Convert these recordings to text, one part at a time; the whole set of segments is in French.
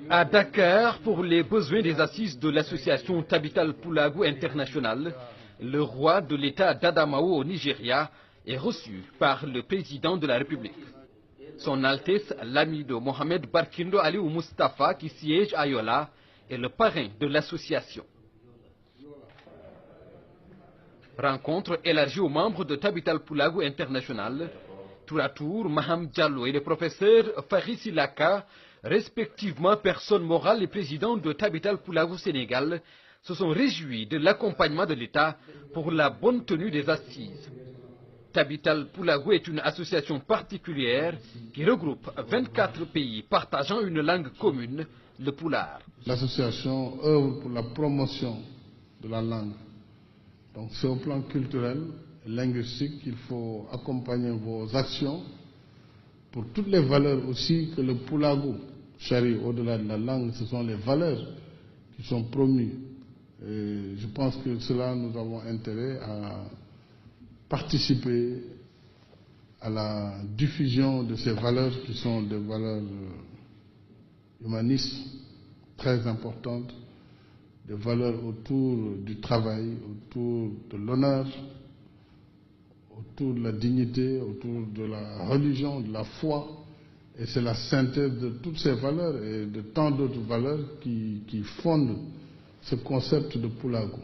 À Dakar, pour les besoins des assises de l'association Tabital Pulagou International, le roi de l'État d'Adamawa au Nigeria est reçu par le président de la République. Son Altesse Lamido Mohamed Barkindo Aliou Mustafa, qui siège à Yola, est le parrain de l'association. Rencontre élargie aux membres de Tabital Pulagou International. Tour à tour, Maham Diallo et le professeur Faris Silaka, respectivement personne morale et président de Tabital Pulagou Sénégal, se sont réjouis de l'accompagnement de l'État pour la bonne tenue des assises. Tabital Pulagou est une association particulière qui regroupe 24 pays partageant une langue commune, le Pulaar. L'association œuvre pour la promotion de la langue. Donc c'est au plan culturel et linguistique qu'il faut accompagner vos actions pour toutes les valeurs aussi que le Pulagou charrie au-delà de la langue. Ce sont les valeurs qui sont promues. Et je pense que cela, nous avons intérêt à participer à la diffusion de ces valeurs qui sont des valeurs humanistes très importantes, des valeurs autour du travail, autour de l'honneur, autour de la dignité, autour de la religion, de la foi. Et c'est la synthèse de toutes ces valeurs et de tant d'autres valeurs qui fondent ce concept de Pulagou.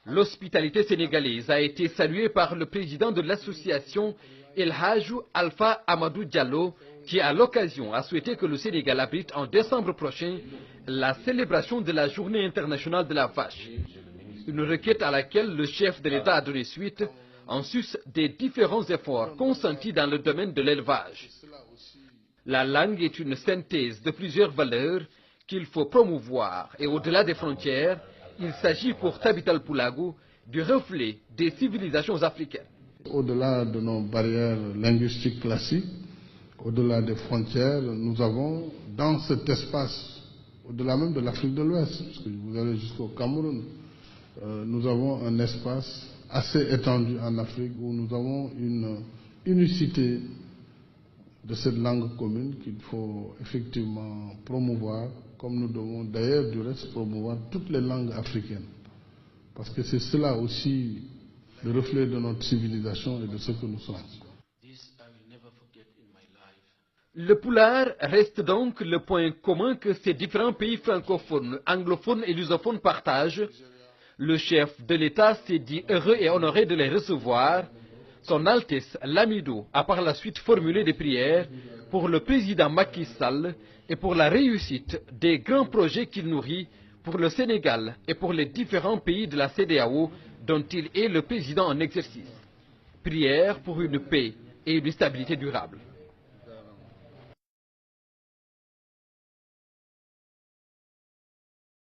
L'hospitalité sénégalaise a été saluée par le président de l'association El Hadjou Alpha Amadou Diallo, qui à l'occasion a souhaité que le Sénégal abrite en décembre prochain la célébration de la Journée internationale de la vache. Une requête à laquelle le chef de l'État a donné suite en sus des différents efforts consentis dans le domaine de l'élevage. La langue est une synthèse de plusieurs valeurs qu'il faut promouvoir et au-delà des frontières, il s'agit pour Tabital Pulagou du reflet des civilisations africaines. Au-delà de nos barrières linguistiques classiques, au-delà des frontières, nous avons dans cet espace, au-delà même de l'Afrique de l'Ouest, parce que vous allez jusqu'au Cameroun, nous avons un espace assez étendu en Afrique où nous avons une unicité de cette langue commune qu'il faut effectivement promouvoir, comme nous devons d'ailleurs du reste promouvoir toutes les langues africaines. Parce que c'est cela aussi le reflet de notre civilisation et de ce que nous sommes. Le Pulaar reste donc le point commun que ces différents pays francophones, anglophones et lusophones partagent. Le chef de l'État s'est dit heureux et honoré de les recevoir. Son Altesse Lamido a par la suite formulé des prières pour le président Macky Sall et pour la réussite des grands projets qu'il nourrit pour le Sénégal et pour les différents pays de la CEDEAO dont il est le président en exercice. Prières pour une paix et une stabilité durable.